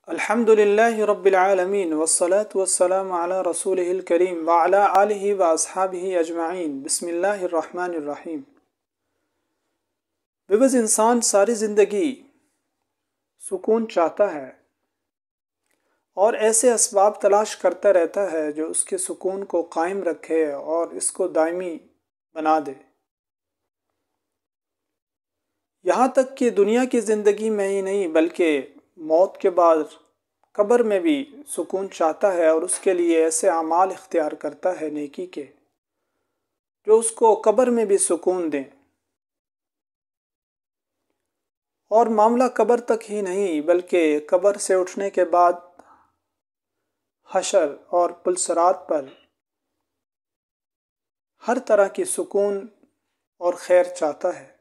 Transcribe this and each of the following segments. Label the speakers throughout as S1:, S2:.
S1: الحمد لله رب العالمين والصلاة والسلام على رسوله الكريم وعلى آله وأصحابه أجمعين بسم الله الرحمن الرحیم۔ ببز انسان ساری زندگی سکون چاہتا ہے اور ایسے اسباب تلاش کرتا رہتا ہے جو اس کے سکون کو قائم رکھے اور اس کو دائمی بنا دے، یہاں تک کہ دنیا کی زندگی میں ہی نہیں بلکہ موت کے بعد قبر میں بھی سکون چاہتا ہے، اور اس کے لیے ایسے اعمال اختیار کرتا ہے نیکی کے جو اس کو قبر میں بھی سکون دیں۔ اور معاملہ قبر تک ہی نہیں بلکہ قبر سے اٹھنے کے بعد حشر اور پلسرات پر ہر طرح کی سکون اور خیر چاہتا ہے۔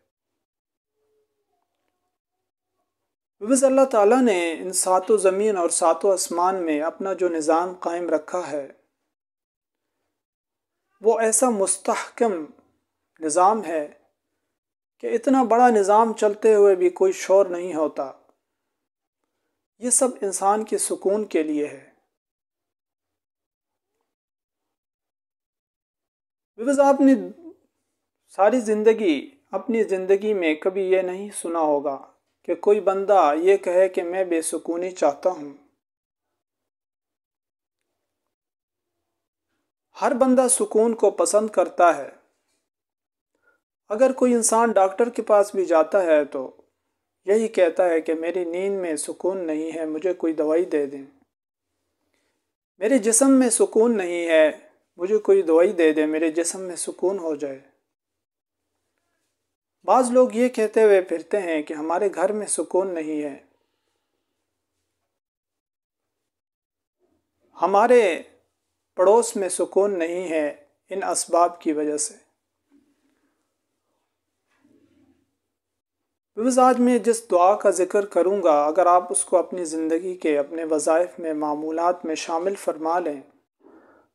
S1: بس اللہ تعالیٰ نے ان ساتوں زمین اور ساتوں آسمان میں اپنا جو نظام قائم رکھا ہے وہ ایسا مستحکم نظام ہے کہ اتنا بڑا نظام چلتے ہوئے بھی کوئی شور نہیں ہوتا۔ یہ سب انسان کے سکون کے لیے ہے۔ بس آپ نے ساری زندگی اپنی زندگی میں کبھی یہ نہیں سنا ہوگا کہ کوئی بندہ یہ کہے کہ میں بے سکونی چاہتا ہوں۔ ہر بندہ سکون کو پسند کرتا ہے۔ اگر کوئی انسان ڈاکٹر کے پاس بھی جاتا ہے تو یہی کہتا ہے کہ میری نیند میں سکون نہیں ہے، مجھے کوئی دوائی دے دیں۔ میرے جسم میں سکون نہیں ہے، مجھے کوئی دوائی دے دیں، میرے جسم میں سکون ہو جائے۔ بعض لوگ یہ کہتے ہوئے پھرتے ہیں کہ ہمارے گھر میں سکون نہیں ہے، ہمارے پڑوس میں سکون نہیں ہے، ان اسباب کی وجہ سے۔ بس آج میں جس دعا کا ذکر کروں گا، اگر آپ اس کو اپنی زندگی کے اپنے وظائف میں معمولات میں شامل فرما لیں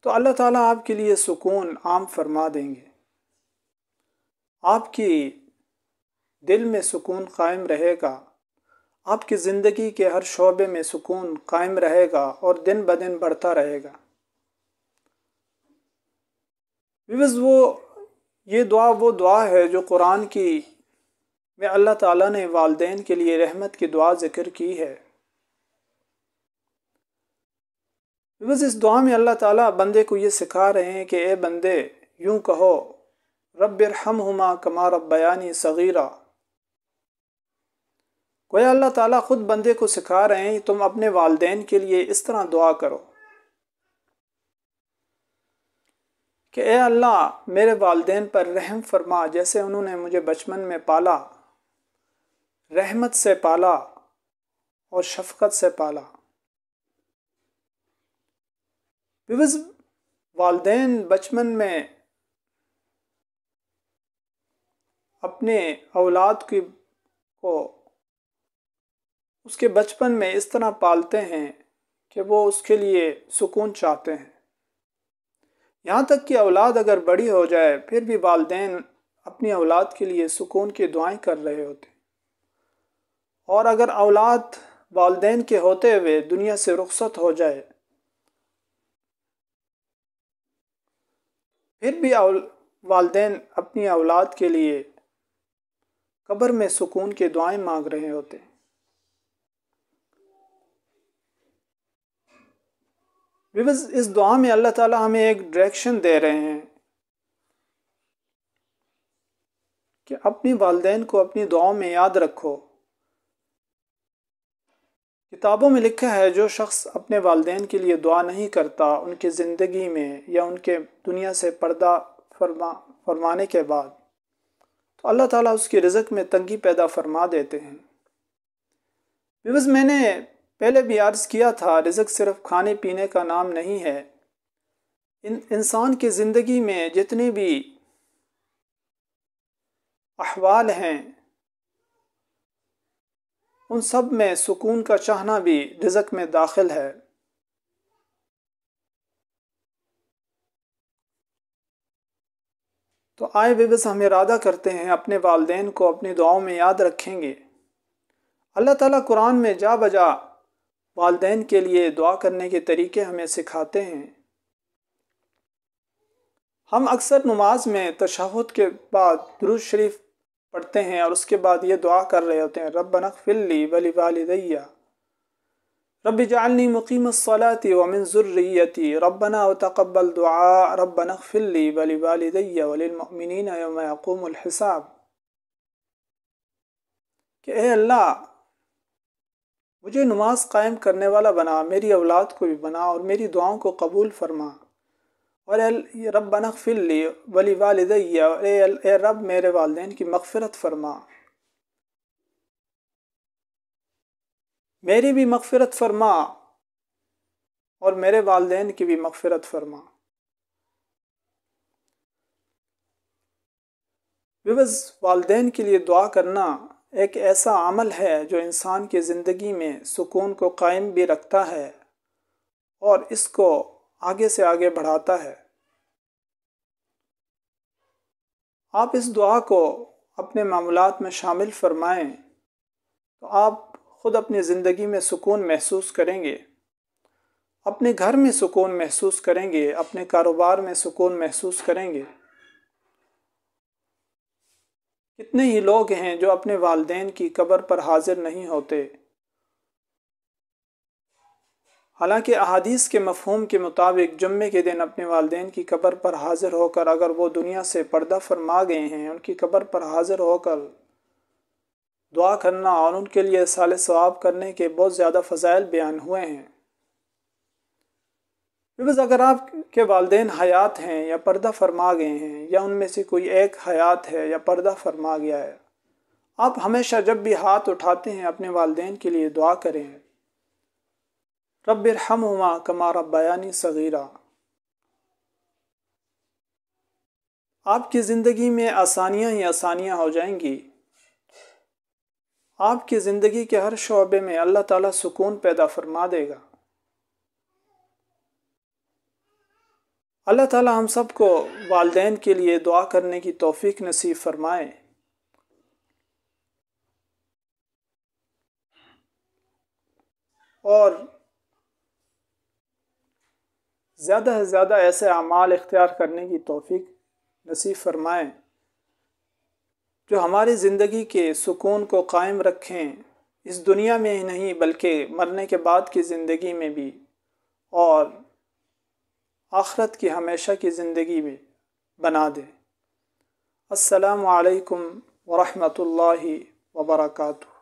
S1: تو اللہ تعالیٰ آپ کے لیے سکون عام فرما دیں گے۔ آپ کی دل میں سکون قائم رہے گا، آپ کی زندگی کے ہر شعبے میں سکون قائم رہے گا اور دن بدن بڑھتا رہے گا۔ یہ دعا وہ دعا ہے جو قرآن کی میں اللہ تعالیٰ نے والدین کے لیے رحمت کی دعا ذکر کی ہے۔ اس دعا میں اللہ تعالیٰ بندے کو یہ سکھا رہے ہیں کہ اے بندے یوں کہو رب ارحمہما کما ربیانی صغیرا۔ گویا اللہ تعالیٰ خود بندے کو سکھا رہے ہیں تم اپنے والدین کے لیے اس طرح دعا کرو کہ اے اللہ میرے والدین پر رحم فرما، جیسے انہوں نے مجھے بچپن میں پالا، رحمت سے پالا اور شفقت سے پالا۔ والدین بچپن میں اپنے اولاد کو اس کے بچپن میں اس طرح پالتے ہیں کہ وہ اس کے لیے سکون چاہتے ہیں، یہاں تک کہ اولاد اگر بڑی ہو جائے پھر بھی والدین اپنی اولاد کے لیے سکون کی دعائیں کر رہے ہوتے ہیں، اور اگر اولاد والدین کے ہوتے ہوئے دنیا سے رخصت ہو جائے پھر بھی والدین اپنی اولاد کے لیے قبر میں سکون کی دعائیں مانگ رہے ہوتے ہیں۔ اس دعا میں اللہ تعالیٰ ہمیں ایک ڈائریکشن دے رہے ہیں کہ اپنی والدین کو اپنی دعاؤں میں یاد رکھو۔ کتابوں میں لکھا ہے جو شخص اپنے والدین کے لیے دعا نہیں کرتا ان کی زندگی میں یا ان کے دنیا سے پردہ فرمانے کے بعد تو اللہ تعالیٰ اس کی رزق میں تنگی پیدا فرما دیتے ہیں۔ بس میں نے پہلے بھی عرض کیا تھا، رزق صرف کھانے پینے کا نام نہیں ہے۔ انسان کی زندگی میں جتنی بھی احوال ہیں ان سب میں سکون کا چاہنا بھی رزق میں داخل ہے۔ تو آئے بس ہم ارادہ کرتے ہیں اپنے والدین کو اپنی دعاؤں میں یاد رکھیں گے۔ اللہ تعالیٰ قرآن میں جا بجا والدین کے لیے دعا کرنے کے طریقے ہمیں سکھاتے ہیں۔ ہم اکثر نماز میں تشہد کے بعد درود شریف پڑھتے ہیں اور اس کے بعد یہ دعا کر رہے ہوتے ہیں، ربنا اغفر لی ولوالدی رب اجعلنی مقیم الصلاة ومن ذریتی ربنا وتقبل دعاء ربنا اغفر لی ولوالدی وللمؤمنین یوم یقوم الحساب، کہ اے اللہ مجھے نماز قائم کرنے والا بنا، میری اولاد کو بھی بنا اور میری دعاؤں کو قبول فرما، اور اے ربنا اغفر لی ولوالدی، اے رب میرے والدین کی مغفرت فرما، میری بھی مغفرت فرما اور میرے والدین کی بھی مغفرت فرما۔ والدین کے لیے دعا کرنا ایک ایسا عمل ہے جو انسان کی زندگی میں سکون کو قائم بھی رکھتا ہے اور اس کو آگے سے آگے بڑھاتا ہے۔ آپ اس دعا کو اپنے معاملات میں شامل فرمائیں تو آپ خود اپنی زندگی میں سکون محسوس کریں گے، اپنے گھر میں سکون محسوس کریں گے، اپنے کاروبار میں سکون محسوس کریں گے۔ کتنے ہی لوگ ہیں جو اپنے والدین کی قبر پر حاضر نہیں ہوتے، حالانکہ احادیث کے مفہوم کے مطابق جمعے کے دن اپنے والدین کی قبر پر حاضر ہو کر اگر وہ دنیا سے پردہ فرما گئے ہیں، ان کی قبر پر حاضر ہو کر دعا کرنا اور ان کے لیے اصالِ ثواب کرنے کے بہت زیادہ فضائل بیان ہوئے ہیں۔ اگر آپ کے والدین حیات ہیں یا پردہ فرما گئے ہیں یا ان میں سے کوئی ایک حیات ہے یا پردہ فرما گیا ہے، آپ ہمیشہ جب بھی ہاتھ اٹھاتے ہیں اپنے والدین کے لیے دعا کریں، رب ارحمہما کما ربیانی صغیرا۔ آپ کی زندگی میں آسانیاں ہی آسانیاں ہو جائیں گی، آپ کی زندگی کے ہر شعبے میں اللہ تعالیٰ سکون پیدا فرما دے گا۔ اللہ تعالیٰ ہم سب کو والدین کے لیے دعا کرنے کی توفیق نصیب فرمائے۔ اور زیادہ سے زیادہ ایسے اعمال اختیار کرنے کی توفیق نصیب فرمائیں جو ہماری زندگی کے سکون کو قائم رکھیں، اس دنیا میں ہی نہیں بلکہ مرنے کے بعد کی زندگی میں بھی، اور آخرت کی ہمیشہ کی زندگی میں بنا دیں۔ السلام علیکم ورحمۃ اللہ وبرکاتہ۔